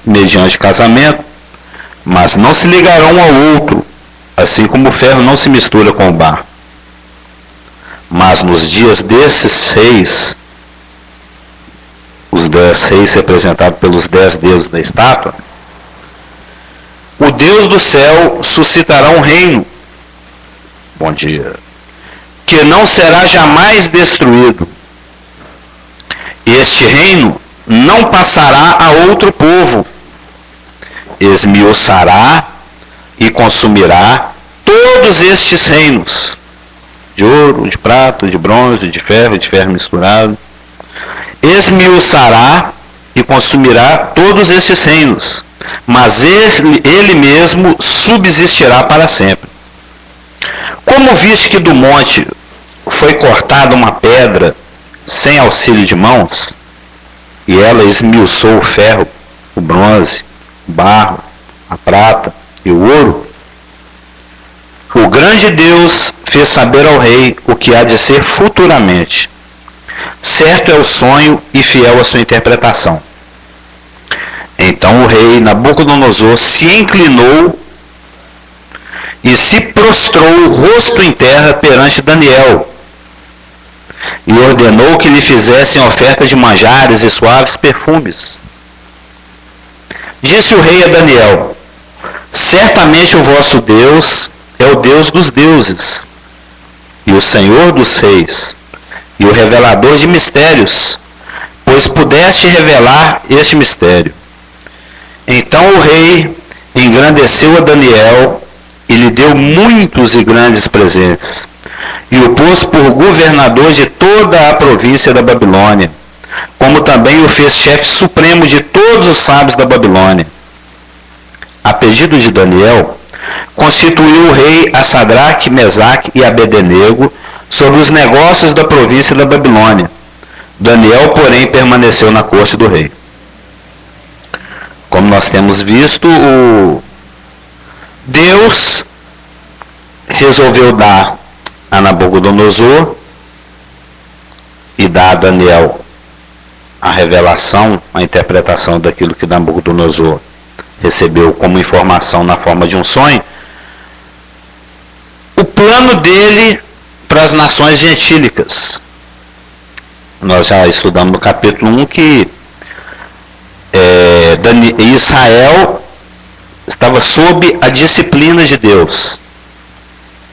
mediante casamento, mas não se ligarão um ao outro, assim como o ferro não se mistura com o barro. Mas nos dias desses reis, os 10 reis representados pelos 10 dedos da estátua, o Deus do céu suscitará um reino, bom dia, que não será jamais destruído. Este reino não passará a outro povo, esmiuçará e consumirá todos estes reinos, de ouro, de prata, de bronze, de ferro misturado. Esmiuçará e consumirá todos estes reinos, mas ele mesmo subsistirá para sempre. Como viste que do monte foi cortada uma pedra sem auxílio de mãos, e ela esmiuçou o ferro, o bronze, o barro, a prata e o ouro, o grande Deus fez saber ao rei o que há de ser futuramente. Certo é o sonho e fiel a sua interpretação. Então o rei Nabucodonosor se inclinou e se prostrou rosto em terra perante Daniel, e ordenou que lhe fizessem oferta de manjares e suaves perfumes. Disse o rei a Daniel: certamente o vosso Deus é o Deus dos deuses, e o Senhor dos reis, e o revelador de mistérios, pois pudeste revelar este mistério. Então o rei engrandeceu a Daniel e lhe deu muitos e grandes presentes, e o pôs por governador de toda a província da Babilônia, como também o fez chefe supremo de todos os sábios da Babilônia. A pedido de Daniel, constituiu o rei a Sadraque, Mesaque e Abednego sobre os negócios da província da Babilônia. Daniel, porém, permaneceu na corte do rei. Como nós temos visto, Deus resolveu dar a Nabucodonosor e dar a Daniel a revelação, a interpretação daquilo que Nabucodonosor recebeu como informação na forma de um sonho, o plano dele para as nações gentílicas. Nós já estudamos no capítulo 1 que Israel estava sob a disciplina de Deus,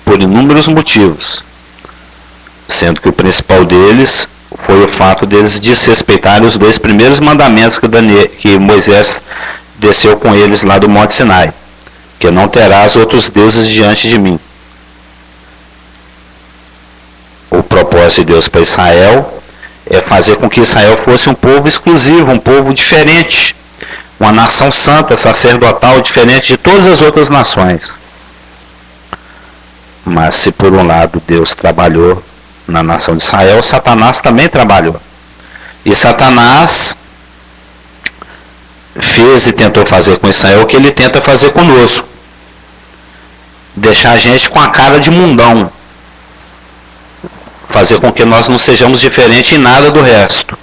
por inúmeros motivos, sendo que o principal deles foi o fato deles desrespeitarem os 2 primeiros mandamentos que Moisés desceu com eles lá do Monte Sinai, que não terás outros deuses diante de mim. O propósito de Deus para Israel é fazer com que Israel fosse um povo exclusivo, um povo diferente, uma nação santa, sacerdotal, diferente de todas as outras nações. Mas se por um lado Deus trabalhou na nação de Israel, Satanás também trabalhou. E Satanás fez e tentou fazer com Israel o que ele tenta fazer conosco: deixar a gente com a cara de mundão, fazer com que nós não sejamos diferentes em nada do resto,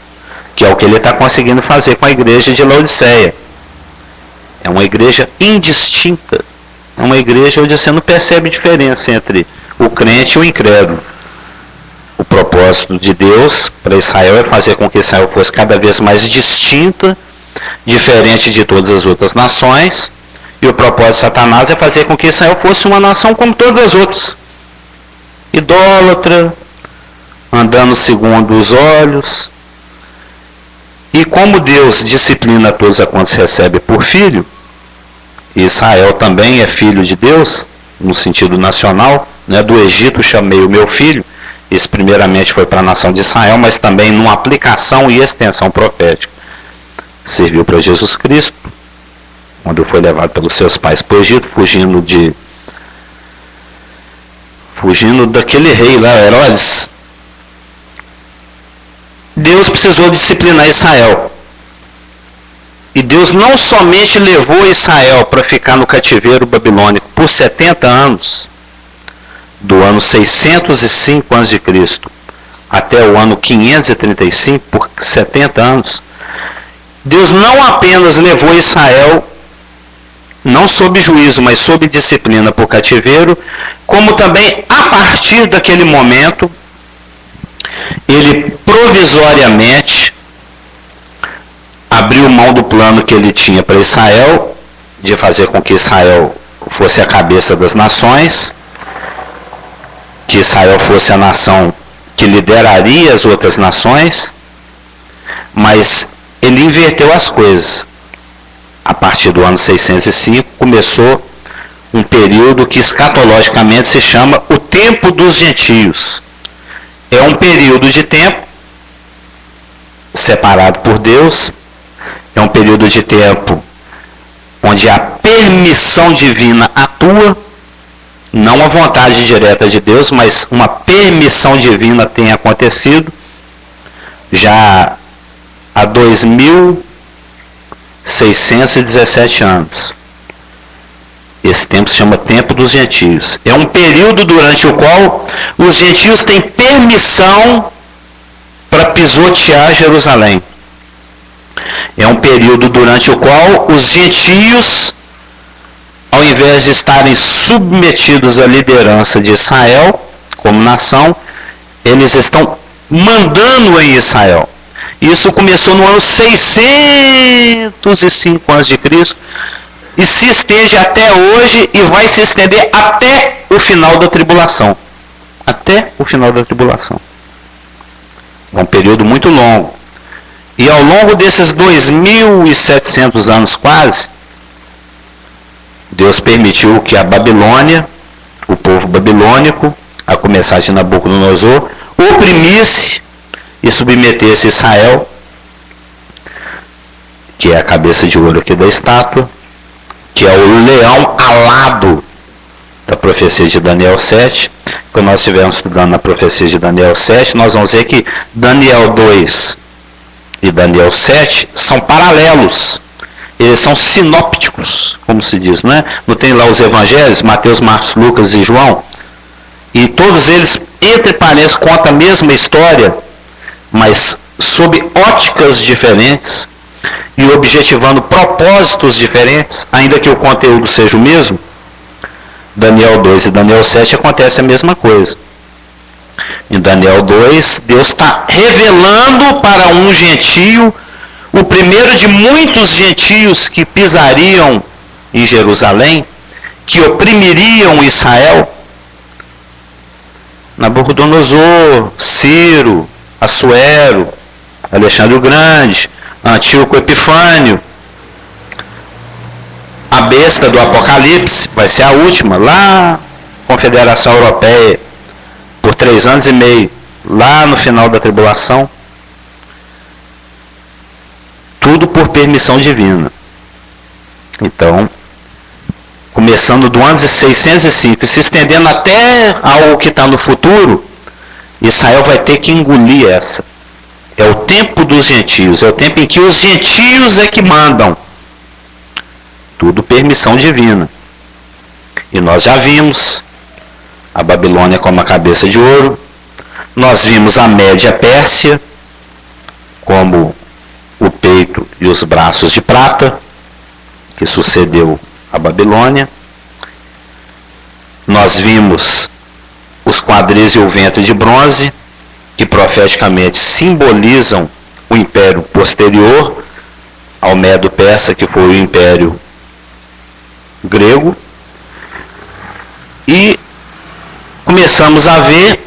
que é o que ele está conseguindo fazer com a igreja de Laodiceia. É uma igreja indistinta, é uma igreja onde você não percebe diferença entre o crente e o incrédulo. O propósito de Deus para Israel é fazer com que Israel fosse cada vez mais distinta, diferente de todas as outras nações, e o propósito de Satanás é fazer com que Israel fosse uma nação como todas as outras, idólatra, andando segundo os olhos. E como Deus disciplina todos a quantos recebe por filho, Israel também é filho de Deus, no sentido nacional, né? Do Egito chamei o meu filho. Isso primeiramente foi para a nação de Israel, mas também numa aplicação e extensão profética. Serviu para Jesus Cristo, quando foi levado pelos seus pais para o Egito, fugindo daquele rei lá, Herodes. Deus precisou disciplinar Israel. E Deus não somente levou Israel para ficar no cativeiro babilônico por 70 anos, do ano 605 a.C. até o ano 535, por 70 anos, Deus não apenas levou Israel, não sob juízo, mas sob disciplina para o cativeiro, como também, a partir daquele momento, ele provisoriamente abriu mão do plano que ele tinha para Israel, de fazer com que Israel fosse a cabeça das nações, que Israel fosse a nação que lideraria as outras nações, mas ele inverteu as coisas. A partir do ano 605 começou um período que escatologicamente se chama o tempo dos gentios. É um período de tempo separado por Deus, é um período de tempo onde a permissão divina atua, não a vontade direta de Deus, mas uma permissão divina tem acontecido já há 2617 anos. Esse tempo se chama tempo dos gentios. É um período durante o qual os gentios têm permissão para pisotear Jerusalém. É um período durante o qual os gentios, ao invés de estarem submetidos à liderança de Israel, como nação, eles estão mandando em Israel. Isso começou no ano 605 a.C. e se estende até hoje e vai se estender até o final da tribulação. Até o final da tribulação. É um período muito longo. E ao longo desses 2700 anos quase, Deus permitiu que a Babilônia, o povo babilônico, a começar de Nabucodonosor, oprimisse e submetesse Israel, que é a cabeça de ouro aqui da estátua, que é o leão alado da profecia de Daniel 7. Quando nós estivermos estudando na profecia de Daniel 7, nós vamos ver que Daniel 2 e Daniel 7 são paralelos. Eles são sinópticos, como se diz, não é? Não tem lá os evangelhos, Mateus, Marcos, Lucas e João? E todos eles, entre parênteses, contam a mesma história, mas sob óticas diferentes e objetivando propósitos diferentes, ainda que o conteúdo seja o mesmo. Daniel 2 e Daniel 7 acontece a mesma coisa. Em Daniel 2, Deus está revelando para um gentio, o primeiro de muitos gentios que pisariam em Jerusalém, que oprimiriam Israel. Nabucodonosor, Ciro, Assuero, Alexandre o Grande, Antíoco Epifânio. A besta do Apocalipse vai ser a última, lá com a Confederação Europeia, por 3 anos e meio, lá no final da tribulação. Tudo por permissão divina. Então, começando do ano 605 e se estendendo até algo que está no futuro, Israel vai ter que engolir essa. É o tempo dos gentios, é o tempo em que os gentios é que mandam. Tudo permissão divina. E nós já vimos a Babilônia como a cabeça de ouro, nós vimos a Média Pérsia como o peito e os braços de prata, que sucedeu a Babilônia. Nós vimos os quadris e o ventre de bronze, que profeticamente simbolizam o império posterior ao Medo-Persa, que foi o império grego. E começamos a ver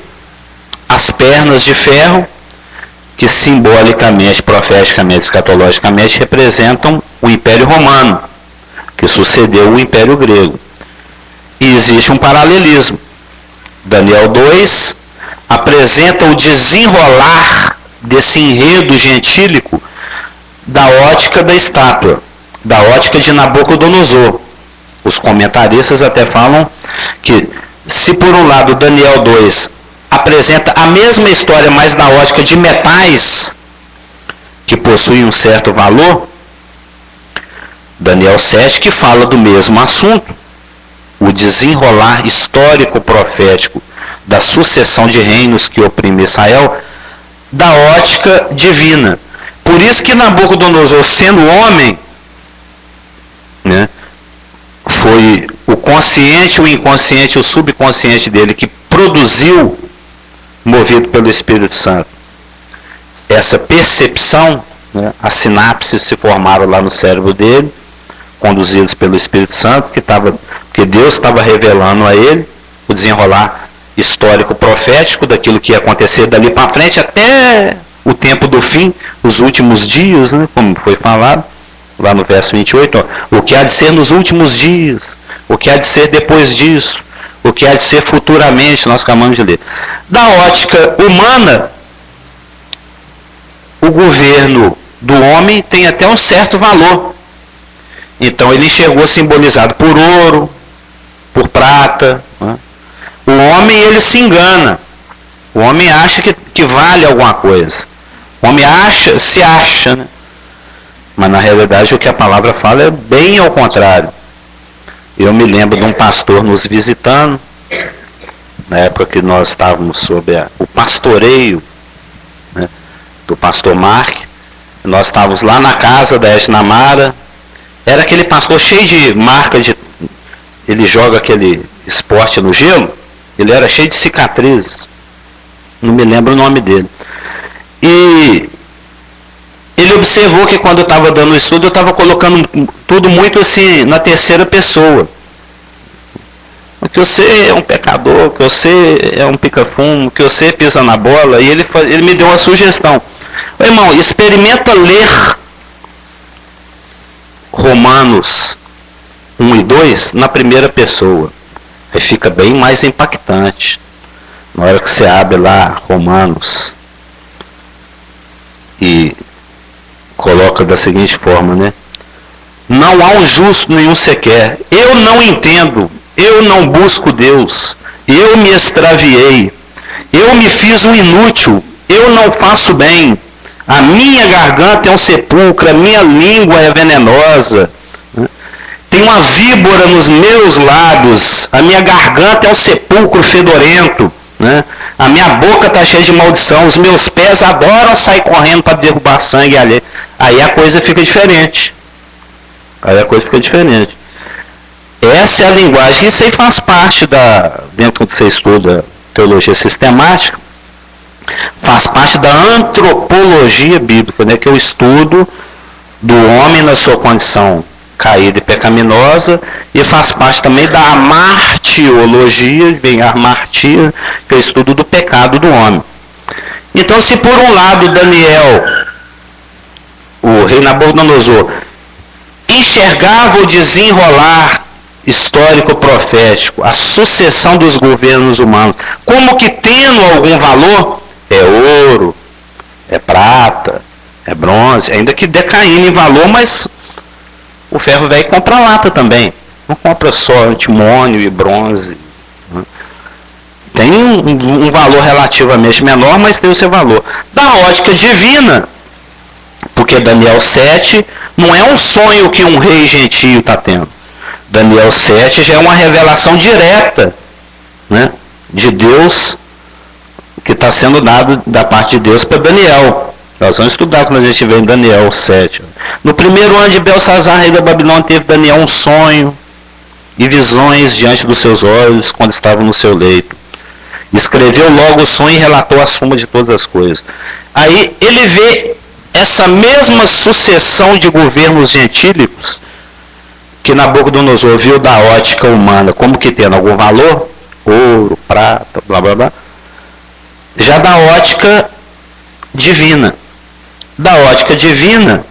as pernas de ferro, que simbolicamente, profeticamente, escatologicamente, representam o Império Romano, que sucedeu o Império Grego. E existe um paralelismo. Daniel 2 apresenta o desenrolar desse enredo gentílico da ótica da estátua, da ótica de Nabucodonosor. Os comentaristas até falam que, se por um lado Daniel 2 apresenta a mesma história, mas na ótica de metais que possuem um certo valor, Daniel 7, que fala do mesmo assunto, o desenrolar histórico profético da sucessão de reinos que oprime Israel, da ótica divina. Por isso que Nabucodonosor, sendo homem, né, foi o consciente, o inconsciente, o subconsciente dele que produziu, movido pelo Espírito Santo, essa percepção, né, as sinapses se formaram lá no cérebro dele, conduzidos pelo Espírito Santo, que Deus estava revelando a ele o desenrolar histórico profético daquilo que ia acontecer dali para frente até o tempo do fim, os últimos dias, né, como foi falado lá no verso 28, ó, o que há de ser nos últimos dias, o que há de ser depois disso, o que há de ser futuramente, nós acabamos de ler. Da ótica humana, o governo do homem tem até um certo valor. Então ele enxergou simbolizado por ouro, por prata, né? O homem, ele se engana. O homem acha que vale alguma coisa. O homem se acha, né? Mas na realidade o que a palavra fala é bem ao contrário. Eu me lembro de um pastor nos visitando, na época que nós estávamos sob o pastoreio, né, do pastor Mark. Nós estávamos lá na casa da Edna Mara. Era aquele pastor cheio de marca de... Ele joga aquele esporte no gelo. Ele era cheio de cicatrizes. Não me lembro o nome dele. E ele observou que quando eu estava dando o estudo, eu estava colocando tudo muito assim, na terceira pessoa. Que você é um pecador, que você é um pica-fumo, que você pisa na bola. E ele me deu uma sugestão. Irmão, experimenta ler Romanos 1 e 2 na primeira pessoa. Aí fica bem mais impactante. Na hora que você abre lá Romanos e coloca da seguinte forma, né? Não há um justo nenhum sequer. Eu não entendo. Eu não busco Deus. Eu me extraviei. Eu me fiz um inútil. Eu não faço bem. A minha garganta é um sepulcro. A minha língua é venenosa. Tem uma víbora nos meus lábios. A minha garganta é um sepulcro fedorento. Né? A minha boca está cheia de maldição. Os meus pés adoram sair correndo para derrubar sangue alheio. Aí a coisa fica diferente. Essa é a linguagem. Isso aí faz parte dentro do que você estuda teologia sistemática, faz parte da antropologia bíblica, né? Que é o estudo do homem na sua condição caída e pecaminosa, e faz parte também da amartiologia, vem a amartia, que é o estudo do pecado do homem. Então, se por um lado Daniel, o rei Nabucodonosor, enxergava o desenrolar histórico-profético, a sucessão dos governos humanos, como que tendo algum valor, é ouro, é prata, é bronze, ainda que decaindo em valor, mas o ferro velho compra lata também, não compra só antimônio e bronze. Tem um valor relativamente menor, mas tem o seu valor. Da ótica divina, porque Daniel 7 não é um sonho que um rei gentio está tendo. Daniel 7 já é uma revelação direta, né, de Deus, que está sendo dado da parte de Deus para Daniel. Nós vamos estudar quando a gente vê em Daniel 7. No primeiro ano de Belsazar, rei da Babilônia, teve Daniel um sonho e visões diante dos seus olhos quando estava no seu leito. Escreveu logo o sonho e relatou a suma de todas as coisas. Aí ele vê essa mesma sucessão de governos gentílicos que Nabucodonosor viu da ótica humana como que tendo algum valor, ouro, prata, blá blá blá, já da ótica divina. Da ótica divina,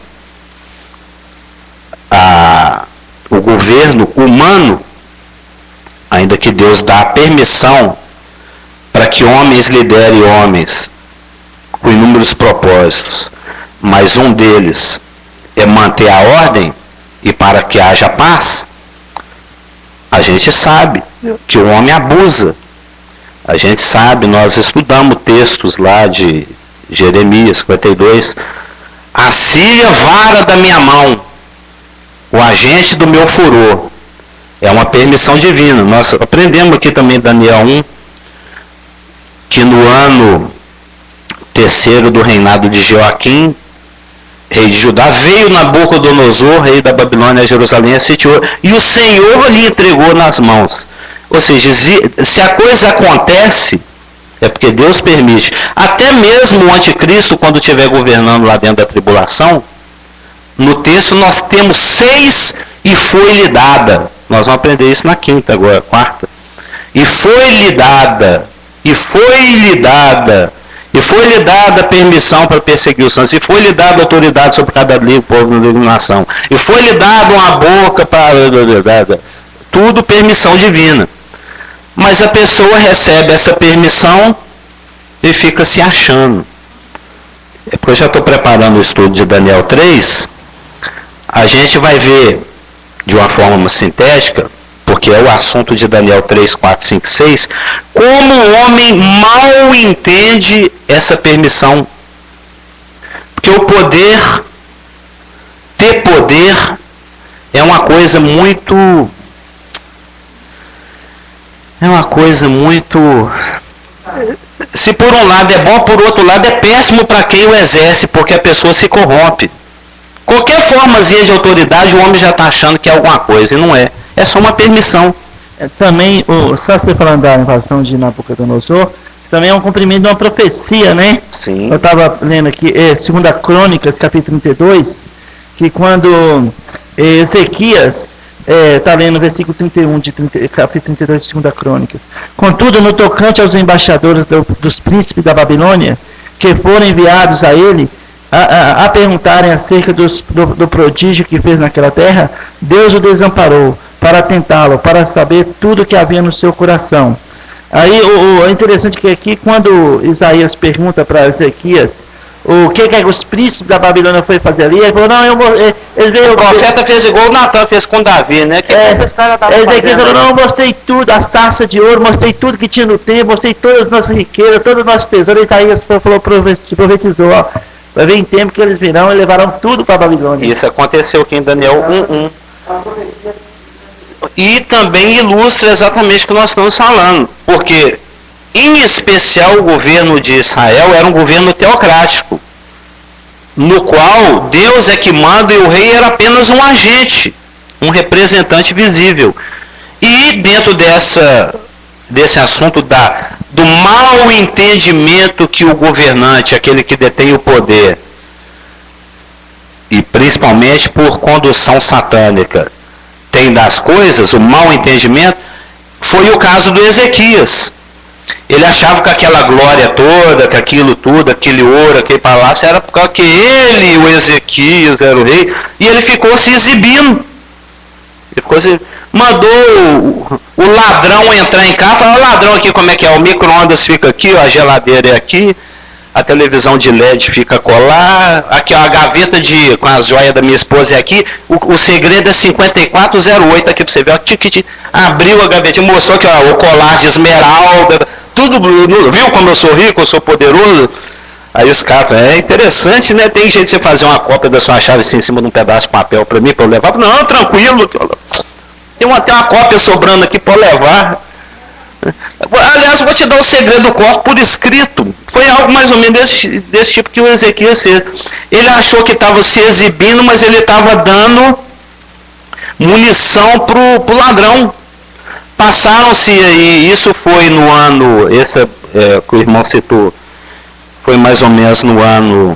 o governo humano, ainda que Deus dá a permissão para que homens liderem homens com inúmeros propósitos, mas um deles é manter a ordem e para que haja paz, a gente sabe que o homem abusa. A gente sabe, nós estudamos textos lá de Jeremias 52, a Síria vara da minha mão, o agente do meu furor. É uma permissão divina. Nós aprendemos aqui também Daniel 1, que no ano terceiro do reinado de Joaquim, rei de Judá, veio Nabucodonosor, rei da Babilônia, a Jerusalém, a sitiou, e o Senhor lhe entregou nas mãos. Ou seja, se a coisa acontece, é porque Deus permite. Até mesmo o anticristo, quando estiver governando lá dentro da tribulação, no texto nós temos 6 e foi-lhe dada. Nós vamos aprender isso na quinta, agora, quarta. E foi-lhe dada, e foi-lhe dada, e foi-lhe dada permissão para perseguir os santos, e foi-lhe dada autoridade sobre cada livro, povo e nação, e foi-lhe dada uma boca para... Tudo permissão divina. Mas a pessoa recebe essa permissão e fica se achando. É porque eu já estou preparando o estudo de Daniel 3, a gente vai ver de uma forma sintética, porque é o assunto de Daniel 3, 4, 5, 6, como o homem mal entende essa permissão. Porque o poder, ter poder, é uma coisa muito... Se por um lado é bom, por outro lado é péssimo para quem o exerce, porque a pessoa se corrompe. Qualquer formazinha de autoridade, o homem já está achando que é alguma coisa, e não é. É só uma permissão. Também, só você falando da invasão de Nabucodonosor, também é um cumprimento de uma profecia, né? Sim. Eu estava lendo aqui, 2 Crônicas, capítulo 32, que quando Ezequias, está lendo o versículo 31, capítulo 32 de 2 Crônicas. Contudo, no tocante aos embaixadores dos príncipes da Babilônia, que foram enviados a ele, a perguntarem acerca do prodígio que fez naquela terra, Deus o desamparou para tentá-lo, para saber tudo o que havia no seu coração. Aí é interessante que aqui, quando Isaías pergunta para Ezequias o que os príncipes da Babilônia foi fazer ali, ele falou, não, o profeta fez igual o Natan fez com Davi, né? Ezequias falou, não, eu mostrei tudo, as taças de ouro, mostrei tudo que tinha no templo, mostrei todas as nossas riquezas, todos os nossos tesouros. Isaías falou, profetizou, ó, vai vir em tempo que eles virão e levarão tudo para a Babilônia. Isso aconteceu aqui em Daniel 1:1. E também ilustra exatamente o que nós estamos falando. Porque, em especial, o governo de Israel era um governo teocrático, no qual Deus é que manda e o rei era apenas um agente, um representante visível. E dentro desse assunto do mau entendimento que o governante, aquele que detém o poder, e principalmente por condução satânica, tem das coisas, o mau entendimento, foi o caso do Ezequias. Ele achava que aquela glória toda, que aquilo tudo, aquele ouro, aquele palácio, era porque ele, o Ezequias, era o rei, e ele ficou se exibindo. Mandou o ladrão entrar em casa, falou, ladrão aqui como é que é, o micro-ondas fica aqui, a geladeira é aqui, a televisão de LED fica colar, aqui ó, a gaveta com as joias da minha esposa é aqui, o segredo é 5408 aqui para você ver, ó, abriu a gavetinha, mostrou que ó, o colar de esmeralda, tudo, viu como eu sou rico, eu sou poderoso? Aí os caras, é interessante, né? Tem jeito de você fazer uma cópia da sua chave assim em cima de um pedaço de papel para mim, para eu levar? Não, tranquilo, tem até uma cópia sobrando aqui para levar. Aliás, vou te dar o segredo do corpo por escrito. Foi algo mais ou menos desse tipo que o Ezequias fez. Ele achou que estava se exibindo, mas ele estava dando munição para o ladrão. Passaram-se aí, isso foi no ano, esse que o irmão citou, foi mais ou menos no ano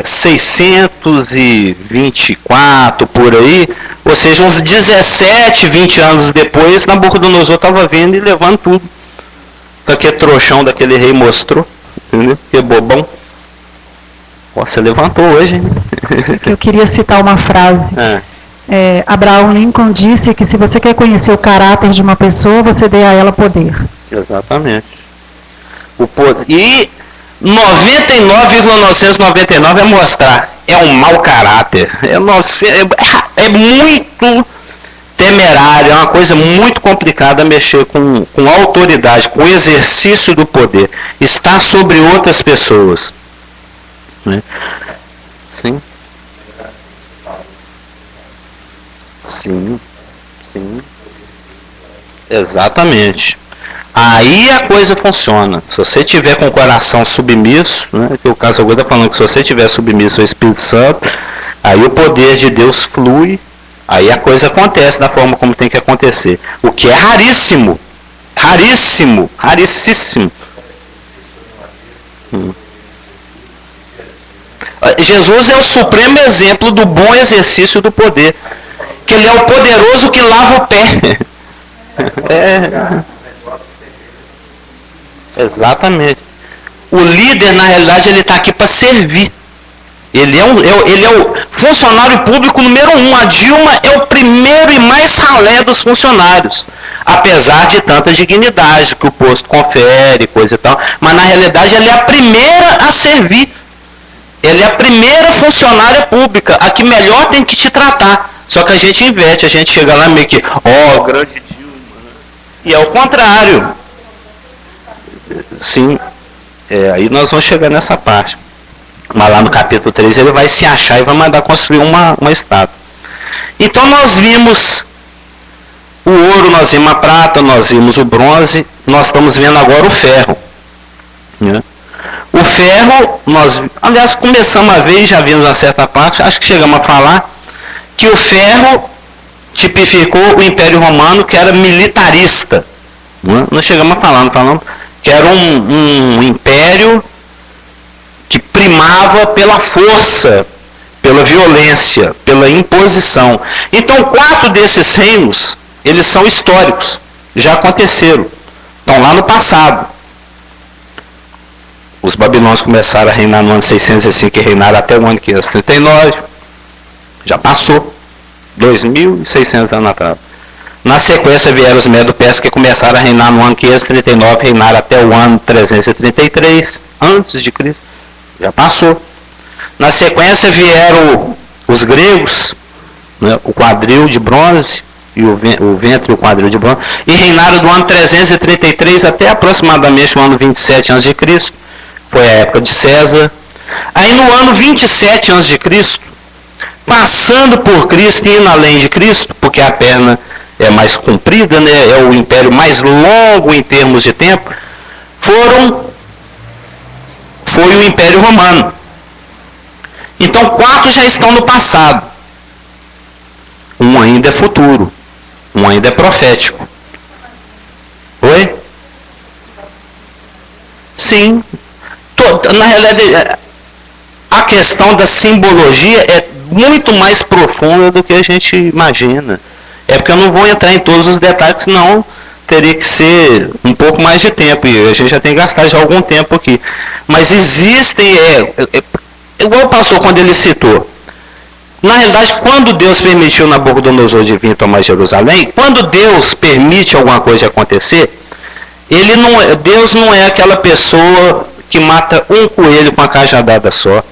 624, por aí, ou seja, uns 17, 20 anos depois, Nabucodonosor estava vindo e levando tudo. Aquele trouxão daquele rei mostrou, entendeu? Que bobão. Você levantou hoje, hein? Eu queria citar uma frase. Abraham Lincoln disse que se você quer conhecer o caráter de uma pessoa, você dê a ela poder. Exatamente. O poder. E 99,999 é mostrar. É um mau caráter. É muito temerário. É uma coisa muito complicada mexer com autoridade, com o exercício do poder. Estar sobre outras pessoas. Né? Sim. Sim. Sim. Exatamente. aí a coisa funciona. Se você tiver com o coração submisso, né, que o caso agora está falando que se você tiver submisso ao Espírito Santo, aí o poder de Deus flui, aí a coisa acontece da forma como tem que acontecer. O que é raríssimo. Raríssimo. Raríssimo. Jesus é o supremo exemplo do bom exercício do poder. Que ele é o poderoso que lava o pé. Exatamente. O líder, na realidade, ele está aqui para servir. Ele é o funcionário público número 1. A Dilma é o primeiro e mais ralé dos funcionários. Apesar de tanta dignidade que o posto confere, coisa e tal. Mas, na realidade, ela é a primeira a servir. Ela é a primeira funcionária pública, a que melhor tem que te tratar. Só que a gente inverte, a gente chega lá meio que, grande Dilma. E é o contrário. Sim, aí nós vamos chegar nessa parte. Mas lá no capítulo 3 ele vai se achar e vai mandar construir uma estátua. Então nós vimos o ouro, nós vimos a prata, nós vimos o bronze, nós estamos vendo agora o ferro. Né? O ferro, aliás, começamos a ver e já vimos uma certa parte, acho que chegamos a falar, que o ferro tipificou o Império Romano, que era militarista. Nós chegamos a falar, não falamos, que era um império que primava pela força, pela violência, pela imposição. Então, 4 desses reinos, eles são históricos, já aconteceram, estão lá no passado. Os babilônios começaram a reinar no ano 605 e reinaram até o ano 539. Já passou. 2.600 anos atrás. Na sequência vieram os Medo-Persas que começaram a reinar no ano 539, reinaram até o ano 333 antes de Cristo. Já passou. Na sequência vieram os gregos, né, o quadril de bronze, e o ventre e o quadril de bronze, e reinaram do ano 333 até aproximadamente o ano 27 a.C., foi a época de César. Aí no ano 27 a.C., passando por Cristo e indo além de Cristo, porque a perna é mais comprida, né, é o império mais longo em termos de tempo, foi o Império Romano. Então 4 já estão no passado. Um ainda é futuro. Um ainda é profético. Oi? Sim. Na realidade, a questão da simbologia é muito mais profunda do que a gente imagina. É porque eu não vou entrar em todos os detalhes, senão teria que ser um pouco mais de tempo. E a gente já tem gastado já algum tempo aqui. Mas existem, igual o pastor quando ele citou, na realidade, quando Deus permitiu Nabucodonosor de vir tomar Jerusalém, quando Deus permite alguma coisa acontecer, Deus não é aquela pessoa que mata um coelho com a cajadada só.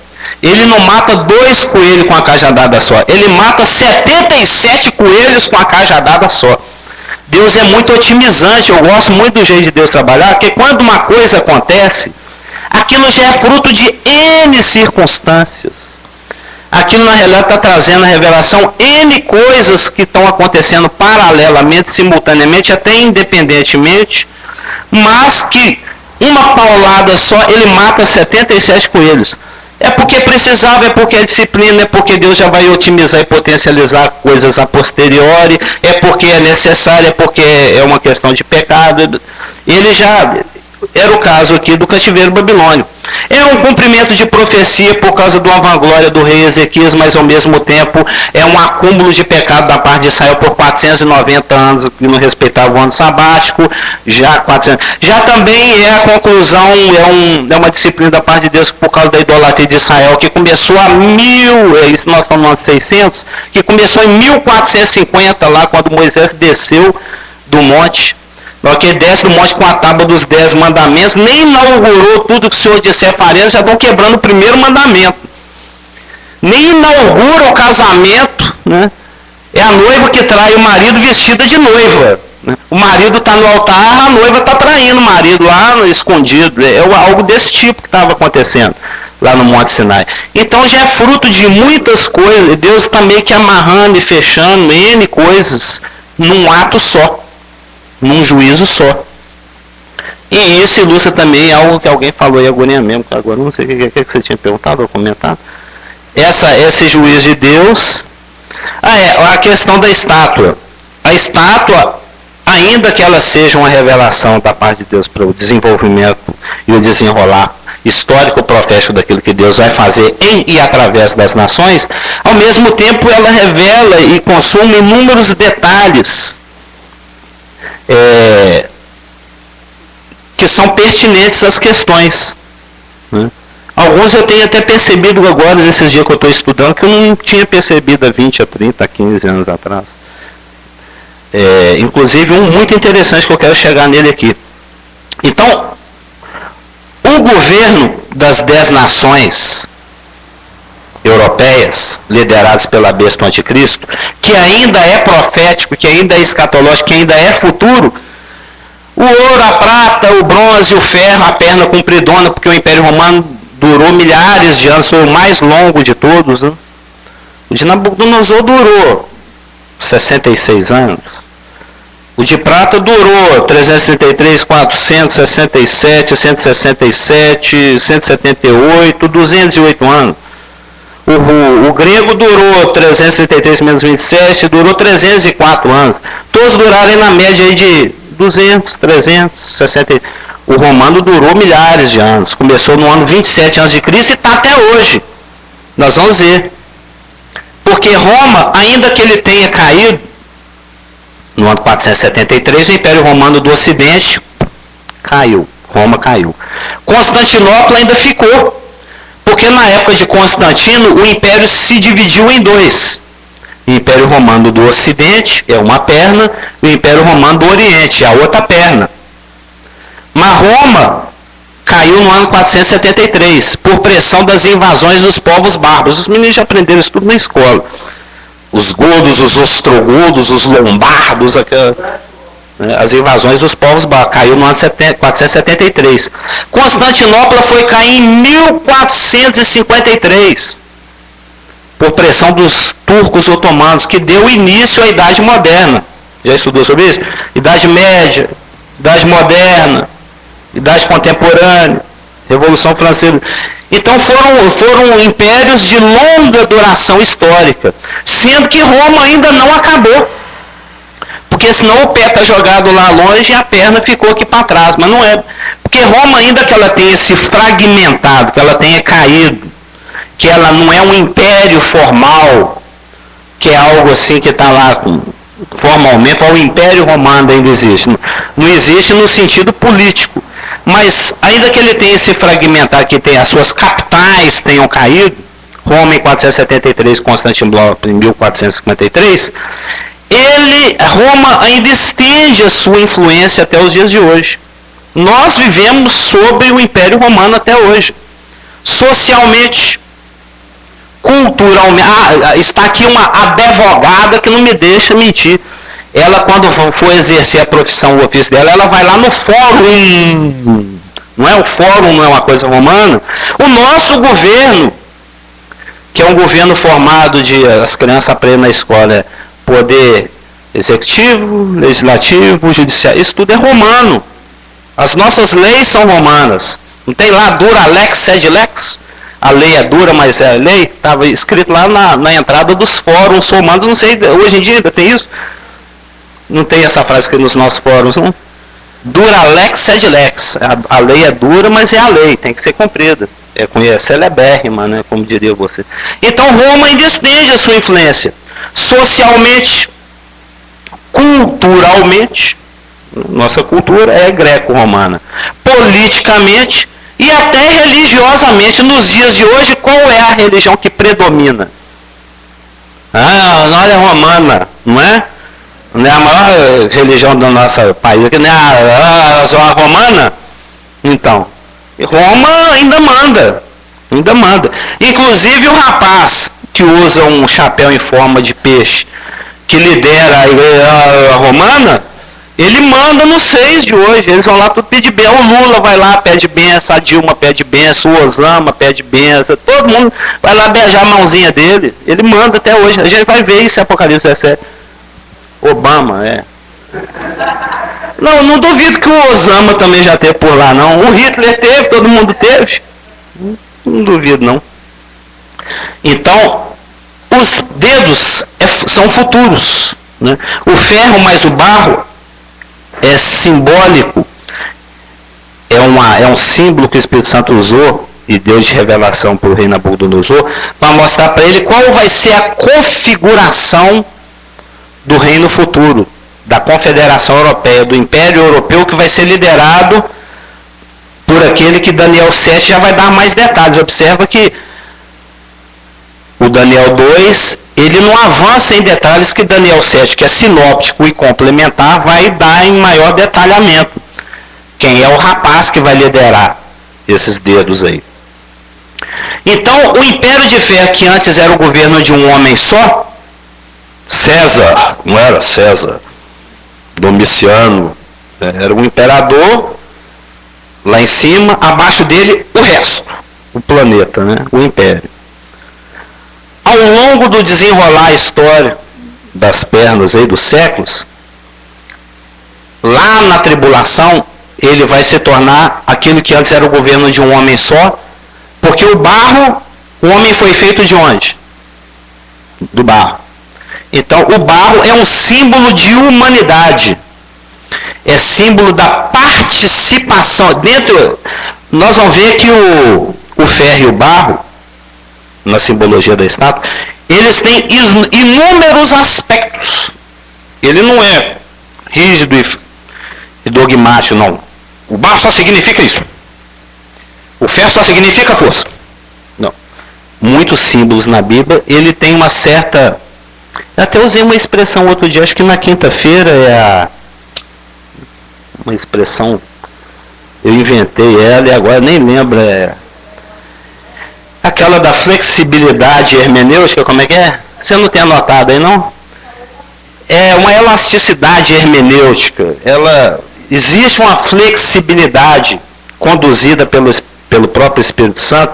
Ele não mata 2 coelhos com a cajadada só. Ele mata 77 coelhos com a cajadada só. Deus é muito otimizante. Eu gosto muito do jeito de Deus trabalhar, porque quando uma coisa acontece, aquilo já é fruto de N circunstâncias. Aquilo na realidade está trazendo a revelação N coisas que estão acontecendo paralelamente, simultaneamente, até independentemente, mas que uma paulada só, ele mata 77 coelhos. É porque precisava, é porque é disciplina, é porque Deus já vai otimizar e potencializar coisas a posteriori, é porque é necessário, é porque é uma questão de pecado. Ele já... Era o caso aqui do cativeiro babilônico. É um cumprimento de profecia por causa de uma vanglória do rei Ezequias, mas ao mesmo tempo é um acúmulo de pecado da parte de Israel por 490 anos, que não respeitava o ano sabático. Já também é a conclusão, é uma disciplina da parte de Deus por causa da idolatria de Israel, que começou isso nós estamos no ano 600, que começou em 1450, lá quando Moisés desceu do monte. Porque desce do monte com a tábua dos 10 mandamentos, nem inaugurou tudo que o Senhor disser faremos, já estão quebrando o primeiro mandamento. Nem inaugura o casamento, né? É a noiva que trai o marido vestida de noiva. Né? O marido está no altar, a noiva está traindo o marido lá no escondido. É algo desse tipo que estava acontecendo lá no Monte Sinai. Então já é fruto de muitas coisas. Deus está meio que amarrando e fechando N coisas num ato só. Num juízo só. E isso ilustra também algo que alguém falou aí agora mesmo, que agora não sei o que você tinha perguntado ou comentado. Esse juízo de Deus. A questão da estátua. A estátua, ainda que ela seja uma revelação da parte de Deus para o desenvolvimento e o desenrolar histórico profético daquilo que Deus vai fazer em e através das nações, ao mesmo tempo ela revela e consome inúmeros detalhes que são pertinentes às questões, né? Alguns eu tenho até percebido agora, nesses dias que eu estou estudando, que eu não tinha percebido há 20, a 30, a 15 anos atrás. Inclusive um muito interessante que eu quero chegar nele aqui. Então, o governo das 10 nações europeias, lideradas pela besta do anticristo, que ainda é profético, que ainda é escatológico, que ainda é futuro, o ouro, a prata, o bronze, o ferro, a perna compridona, porque o Império Romano durou milhares de anos, foi o mais longo de todos, né? O de Nabucodonosor durou 66 anos. O de prata durou 333, 467, 167, 178, 208 anos. O grego durou 333 menos 27, durou 304 anos. Todos duraram na média aí de 200, 360. O romano durou milhares de anos. Começou no ano 27 a.C. e está até hoje. Nós vamos ver. Porque Roma, ainda que ele tenha caído, no ano 473, o Império Romano do Ocidente caiu. Roma caiu. Constantinopla ainda ficou. Porque na época de Constantino, o Império se dividiu em dois. O Império Romano do Ocidente é uma perna, e o Império Romano do Oriente é a outra perna. Mas Roma caiu no ano 473, por pressão das invasões dos povos bárbaros. Os meninos já aprenderam isso tudo na escola. Os godos, os ostrogodos, os lombardos, as invasões dos povos bárbaros. Caiu no ano 473. Constantinopla foi cair em 1453, por pressão dos turcos otomanos, que deu início à Idade Moderna. Já estudou sobre isso? Idade Média, Idade Moderna, Idade Contemporânea, Revolução Francesa. Então foram impérios de longa duração histórica, sendo que Roma ainda não acabou. Porque senão o pé está jogado lá longe e a perna ficou aqui para trás. Mas não é. Porque Roma, ainda que ela tenha se fragmentado, que ela tenha caído, que ela não é um império formal, que é algo assim que está lá formalmente, o Império Romano ainda existe. Não existe no sentido político. Mas ainda que ele tenha se fragmentado, que tem as suas capitais tenham caído, Roma em 473, Constantinopla em 1453, Roma ainda estende a sua influência até os dias de hoje. Nós vivemos sob o Império Romano até hoje. Socialmente, culturalmente. Está aqui uma advogada que não me deixa mentir. Ela, quando for exercer a profissão, o ofício dela, ela vai lá no fórum. Não é? O fórum não é uma coisa romana. O nosso governo, que é um governo formado de, as crianças aprendem na escola, poder executivo, legislativo, judiciário, isso tudo é romano. As nossas leis são romanas. Não tem lá dura lex sed lex? A lei é dura, mas é a lei. Estava escrito lá na entrada dos fóruns romanos. Não sei, hoje em dia ainda tem isso? Não tem essa frase aqui nos nossos fóruns, não? Dura lex sed lex. A lei é dura, mas é a lei. Tem que ser cumprida. É celebérrima, né? Como diria você. Então Roma ainda estende a sua influência. Socialmente, culturalmente, nossa cultura é greco-romana. Politicamente e até religiosamente. Nos dias de hoje, qual é a religião que predomina? Nós é romana, não é? Não é a maior religião do nosso país aqui, não é a romana? Então, Roma ainda manda. Ainda manda. Inclusive o rapaz que usa um chapéu em forma de peixe, que lidera a igreja romana, ele manda nos 6 de hoje. Eles vão lá tudo pedir bênção. O Lula vai lá, pede bênção, a Dilma pede bênção, o Osama pede bênção, todo mundo vai lá beijar a mãozinha dele. Ele manda até hoje. A gente vai ver isso em Apocalipse 17. Obama, Não duvido que o Osama também já teve por lá, não. O Hitler teve, todo mundo teve. Não duvido, não. Então, os dedos são futuros, né? O ferro mais o barro é simbólico, é um símbolo que o Espírito Santo usou e deu de revelação para o rei Nabucodonosor para mostrar para ele qual vai ser a configuração do reino futuro, da Confederação Europeia, do Império Europeu, que vai ser liderado por aquele que Daniel 7 já vai dar mais detalhes. Observa que o Daniel 2, ele não avança em detalhes que Daniel 7, que é sinóptico e complementar, vai dar em maior detalhamento. Quem é o rapaz que vai liderar esses dedos aí. Então, o Império de Ferro, que antes era o governo de um homem só, César, não era César, Domiciano, era um imperador, lá em cima, abaixo dele, o resto, o planeta, né? O império. Ao longo do desenrolar a história das pernas aí dos séculos, lá na tribulação, ele vai se tornar aquilo que antes era o governo de um homem só, porque o barro, o homem foi feito de onde? Do barro. Então, o barro é um símbolo de humanidade. É símbolo da participação. Dentro, nós vamos ver que o ferro e o barro, na simbologia da estátua, eles têm inúmeros aspectos. Ele não é rígido e dogmático, não. O barro só significa isso. O ferro só significa força. Não. Muitos símbolos na Bíblia, ele tem uma certa... Eu até usei uma expressão outro dia, acho que na quinta-feira uma expressão, eu inventei ela e agora nem lembro, aquela da flexibilidade hermenêutica, como é que é? Você não tem anotado aí, não? É uma elasticidade hermenêutica. Existe uma flexibilidade conduzida pelo próprio Espírito Santo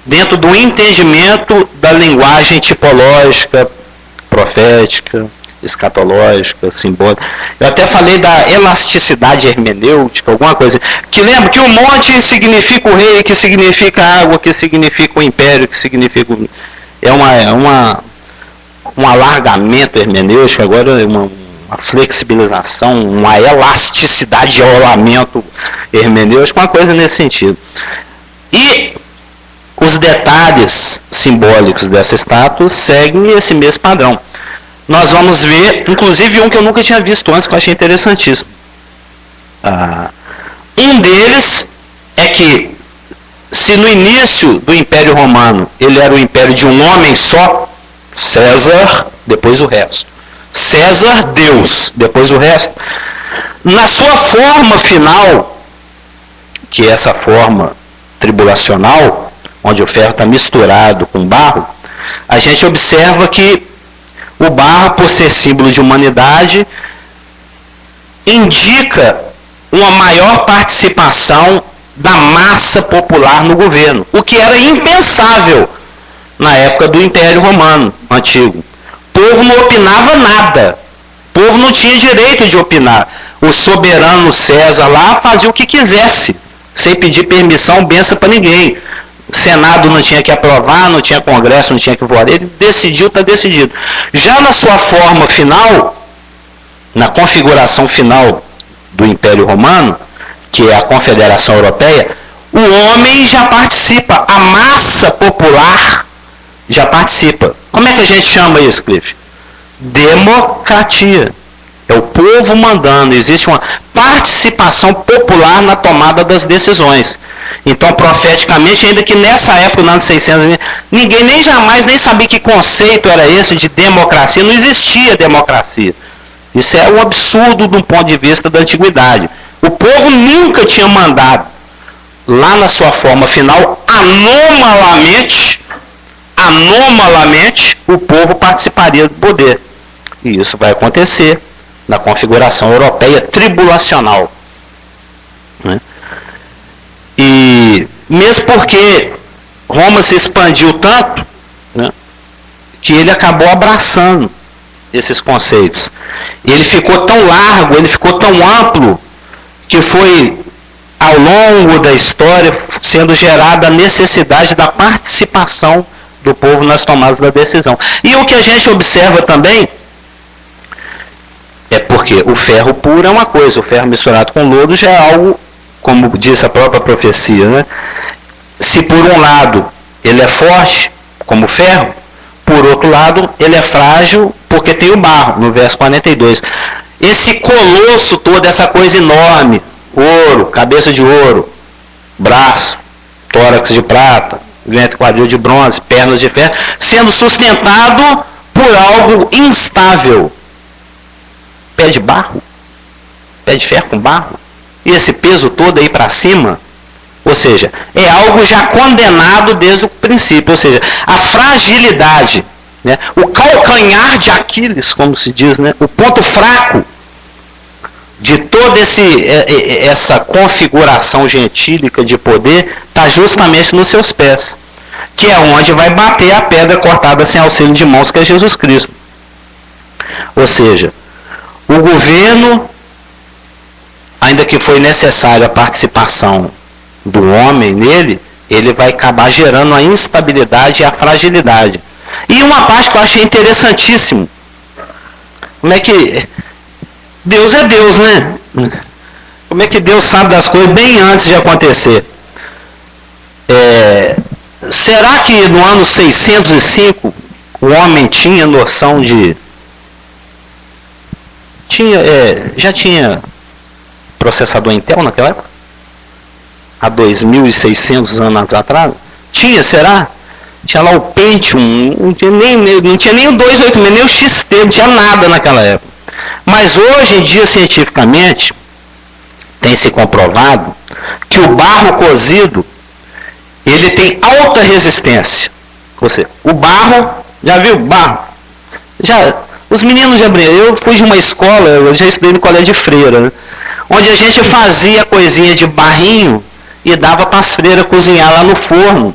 dentro do entendimento da linguagem tipológica, profética, escatológica, simbólica. Eu até falei da elasticidade hermenêutica, alguma coisa. Que lembra que o monte significa o rei, que significa a água, que significa o império, que significa... um alargamento hermenêutico, agora é uma flexibilização, uma elasticidade de rolamento hermenêutico, uma coisa nesse sentido. E os detalhes simbólicos dessa estátua seguem esse mesmo padrão. Nós vamos ver, inclusive um que eu nunca tinha visto antes, que eu achei interessantíssimo. Um deles é que, se no início do Império Romano ele era o império de um homem só, César, depois o resto. César, Deus, depois o resto. Na sua forma final, que é essa forma tribulacional, onde o ferro está misturado com barro, a gente observa que o barro, por ser símbolo de humanidade, indica uma maior participação da massa popular no governo, o que era impensável na época do Império Romano Antigo. O povo não opinava nada, o povo não tinha direito de opinar. O soberano César lá fazia o que quisesse, sem pedir permissão, benção para ninguém. O Senado não tinha que aprovar, não tinha Congresso, não tinha que votar. Ele decidiu, está decidido. Já na sua forma final, na configuração final do Império Romano, que é a Confederação Europeia, o homem já participa, a massa popular já participa. Como é que a gente chama isso, Cliff? Democracia. É o povo mandando, existe uma participação popular na tomada das decisões. Então, profeticamente, ainda que nessa época, nos anos 600, ninguém nem jamais nem sabia que conceito era esse de democracia, não existia democracia. Isso é um absurdo do ponto de vista da antiguidade. O povo nunca tinha mandado, lá na sua forma final, anomalamente, o povo participaria do poder. E isso vai acontecer na configuração europeia tribulacional. Né? E mesmo porque Roma se expandiu tanto, né, que ele acabou abraçando esses conceitos. Ele ficou tão largo, ele ficou tão amplo, que foi, ao longo da história, sendo gerada a necessidade da participação do povo nas tomadas da decisão. E o que a gente observa também é porque o ferro puro é uma coisa, o ferro misturado com lodo já é algo, como diz a própria profecia, né? Se por um lado ele é forte, como o ferro, por outro lado ele é frágil, porque tem o barro, no verso 42. Esse colosso todo, essa coisa enorme, ouro, cabeça de ouro, braço, tórax de prata, ventre quadril de bronze, pernas de ferro, sendo sustentado por algo instável. Pé de barro, pé de ferro com barro, e esse peso todo aí para cima, ou seja, é algo já condenado desde o princípio, ou seja, a fragilidade, né, o calcanhar de Aquiles, como se diz, né, o ponto fraco de toda essa configuração gentílica de poder está justamente nos seus pés, que é onde vai bater a pedra cortada sem auxílio de mãos, que é Jesus Cristo. Ou seja, o governo, ainda que foi necessária a participação do homem nele, ele vai acabar gerando a instabilidade e a fragilidade. E uma parte que eu achei interessantíssimo, como é que Deus é Deus, né? Como é que Deus sabe das coisas bem antes de acontecer? Será que no ano 605 o homem tinha noção de... já tinha processador Intel naquela época? Há 2.600 anos atrás? Tinha, será? Tinha lá o Pentium, não tinha nem o 286, nem o XT, não tinha nada naquela época. Mas hoje em dia, cientificamente, tem se comprovado que o barro cozido, ele tem alta resistência. Ou seja, o barro, já viu barro? Os meninos já brincaram. Eu fui de uma escola, eu já estudei no colégio de freira, né, onde a gente fazia coisinha de barrinho e dava para as freiras cozinhar lá no forno.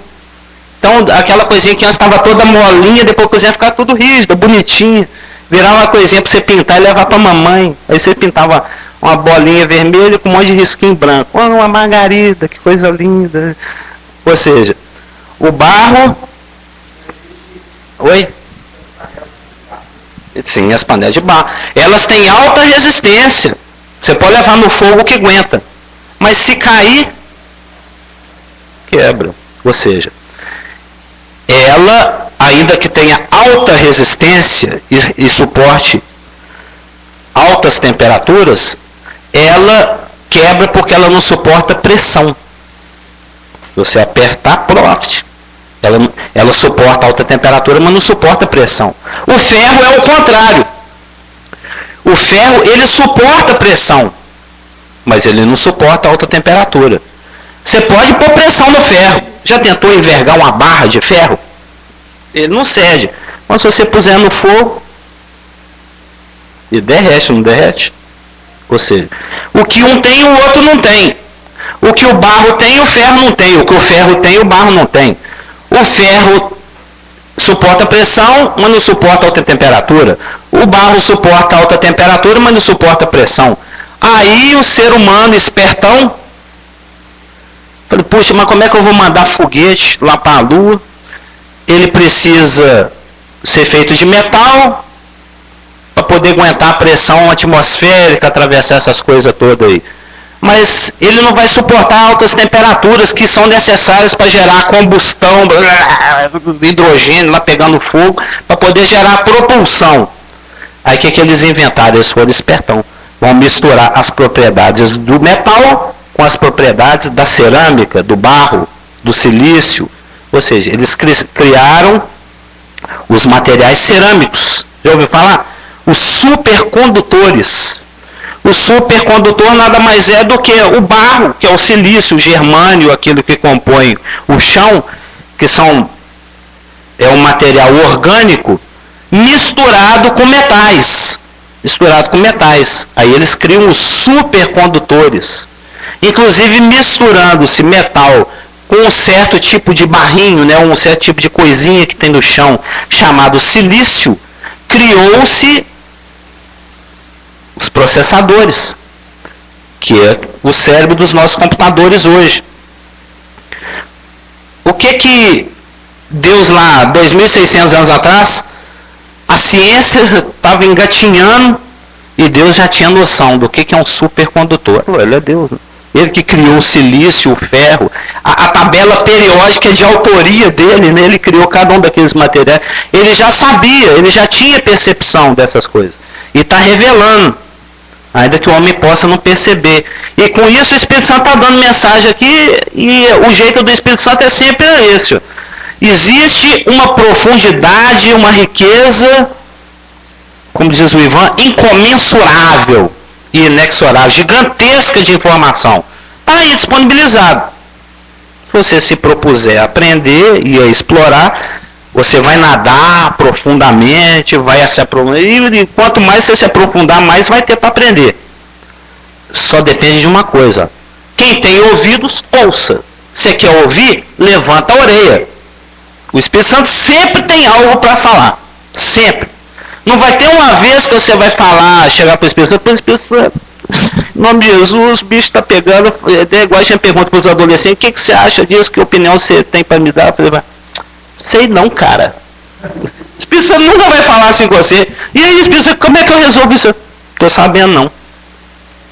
Então, aquela coisinha que antes estava toda molinha, depois cozinha ficava tudo rígida, bonitinha. Virava uma coisinha para você pintar e levar para a mamãe. Aí você pintava uma bolinha vermelha com um monte de risquinho branco. Oh, uma margarida, que coisa linda. Ou seja, o barro... Oi? Sim, as panelas de barro. Elas têm alta resistência. Você pode levar no fogo que aguenta. Mas se cair, quebra. Ou seja, ela, ainda que tenha alta resistência e suporte altas temperaturas, ela quebra porque ela não suporta pressão. Você apertar, pronto. Ela suporta alta temperatura, mas não suporta pressão. O ferro é o contrário. O ferro, ele suporta pressão, mas ele não suporta alta temperatura. Você pode pôr pressão no ferro. Já tentou envergar uma barra de ferro? Ele não cede. Mas se você puser no fogo, ele derrete, não derrete? Ou seja, o que um tem, o outro não tem. O que o barro tem, o ferro não tem. O que o ferro tem, o barro não tem. O ferro suporta pressão, mas não suporta alta temperatura. O barro suporta alta temperatura, mas não suporta pressão. Aí o ser humano espertão, falei, puxa, mas como é que eu vou mandar foguete lá para a Lua? Ele precisa ser feito de metal para poder aguentar a pressão atmosférica, atravessar essas coisas todas aí. Mas ele não vai suportar altas temperaturas que são necessárias para gerar combustão, hidrogênio lá pegando fogo, para poder gerar propulsão. Aí o que eles inventaram? Eles foram espertão. Vão misturar as propriedades do metal com as propriedades da cerâmica, do barro, do silício. Ou seja, eles criaram os materiais cerâmicos. Já ouviu falar? Os supercondutores. O supercondutor nada mais é do que o barro, que é o silício, o germânio, aquilo que compõe o chão, que é um material orgânico misturado com metais. Aí eles criam os supercondutores. Inclusive misturando-se metal com um certo tipo de barrinho, né, um certo tipo de coisinha que tem no chão, chamado silício, criou-se os processadores, que é o cérebro dos nossos computadores hoje. O que Deus lá, 2.600 anos atrás, a ciência estava engatinhando e Deus já tinha noção do que é um supercondutor. Ele é Deus, né? Ele que criou o silício, o ferro, a tabela periódica de autoria dele, né? Ele criou cada um daqueles materiais. Ele já sabia, ele já tinha percepção dessas coisas. E está revelando, ainda que o homem possa não perceber. E com isso o Espírito Santo está dando mensagem aqui, e o jeito do Espírito Santo é sempre esse. Existe uma profundidade, uma riqueza, como diz o Ivan, incomensurável e inexorável, gigantesca de informação. Está aí disponibilizado. Se você se propuser a aprender e a explorar, você vai nadar profundamente, vai se aprofundar, e quanto mais você se aprofundar, mais vai ter para aprender. Só depende de uma coisa. Quem tem ouvidos, ouça. Você quer ouvir? Levanta a orelha. O Espírito Santo sempre tem algo para falar. Sempre. Não vai ter uma vez que você vai falar, chegar para o Espírito Santo, em nome de Jesus, o bicho está pegando. É igual a gente pergunta para os adolescentes, o que você acha disso? Que opinião você tem para me dar? Eu falei, sei não, cara. O Espírito Santo nunca vai falar assim com você. E aí, Espírito Santo, como é que eu resolvo isso? Estou sabendo não.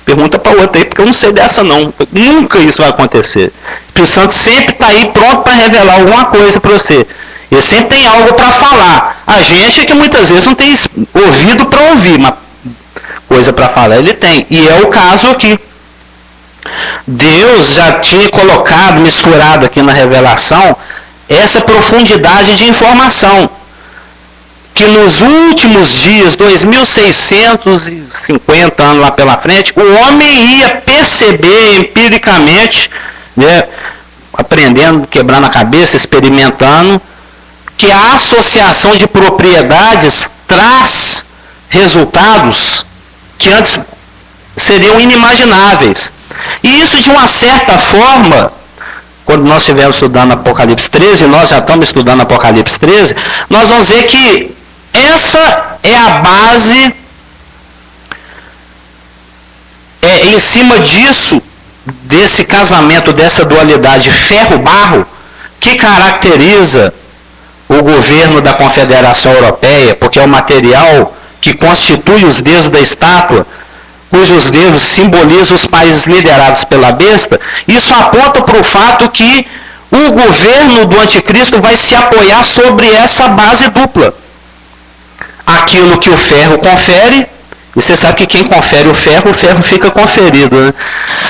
Pergunta para outra aí, porque eu não sei dessa não. Nunca isso vai acontecer. O Espírito Santo sempre está aí pronto para revelar alguma coisa para você. Ele sempre tem algo para falar. A gente é que muitas vezes não tem ouvido para ouvir, mas coisa para falar ele tem. E é o caso aqui. Deus já tinha colocado, misturado aqui na revelação, essa profundidade de informação. Que nos últimos dias, 2.650 anos lá pela frente, o homem ia perceber empiricamente, né, aprendendo, quebrando a cabeça, experimentando, que a associação de propriedades traz resultados que antes seriam inimagináveis. E isso, de uma certa forma, quando nós estivermos estudando Apocalipse 13, nós já estamos estudando Apocalipse 13, nós vamos ver que essa é a base, em cima disso, desse casamento, dessa dualidade ferro-barro, que caracteriza o governo da Confederação Europeia, porque é o material que constitui os dedos da estátua, cujos dedos simbolizam os países liderados pela besta. Isso aponta para o fato que o governo do anticristo vai se apoiar sobre essa base dupla. Aquilo que o ferro confere, e você sabe que quem confere o ferro fica conferido, né?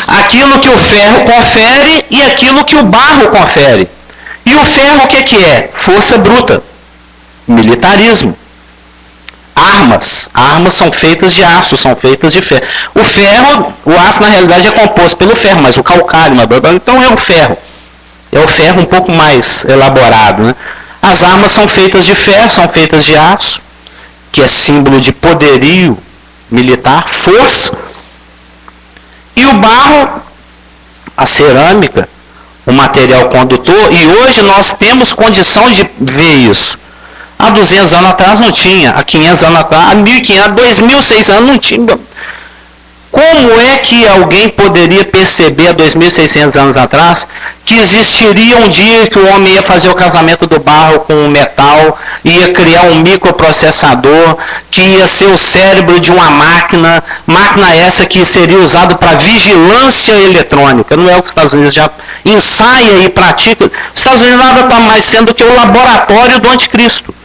Aquilo que o ferro confere e aquilo que o barro confere. E o ferro o que é? Força bruta. Militarismo. Armas. Armas são feitas de aço, são feitas de ferro. O ferro, o aço na realidade é composto pelo ferro, mas o calcário, então é o ferro. É o ferro um pouco mais elaborado, né? As armas são feitas de ferro, são feitas de aço, que é símbolo de poderio militar, força. E o barro, a cerâmica, o material condutor, e hoje nós temos condição de ver isso. Há 200 anos atrás não tinha, há 500 anos atrás, há 1.500, há 2.600 anos não tinha. Como é que alguém poderia perceber há 2.600 anos atrás que existiria um dia que o homem ia fazer o casamento do barro com o metal, ia criar um microprocessador, que ia ser o cérebro de uma máquina essa que seria usada para vigilância eletrônica? Não é o que os Estados Unidos já ensaia e pratica. Os Estados Unidos nada está mais sendo que o laboratório do anticristo.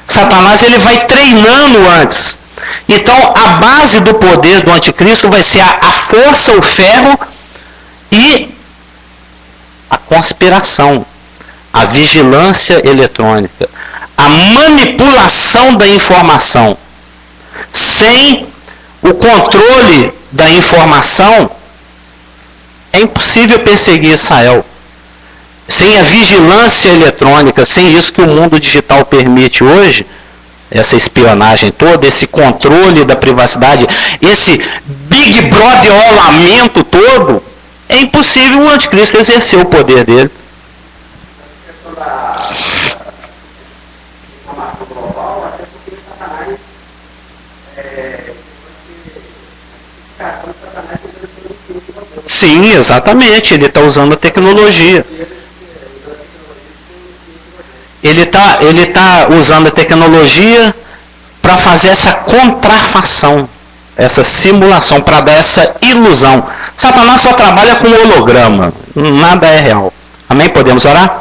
Satanás ele vai treinando antes. Então, a base do poder do anticristo vai ser a força, o ferro e a conspiração, a vigilância eletrônica, a manipulação da informação. Sem o controle da informação, é impossível perseguir Israel. Sem a vigilância eletrônica, sem isso que o mundo digital permite hoje, essa espionagem toda, esse controle da privacidade, esse Big Brother-olamento todo, é impossível o anticristo exercer o poder dele. A questão da informação global, até porque Satanás Sim, exatamente, ele está usando a tecnologia. Ele tá usando a tecnologia para fazer essa contrafação, essa simulação, para dar essa ilusão. Satanás só trabalha com holograma, nada é real. Amém? Podemos orar?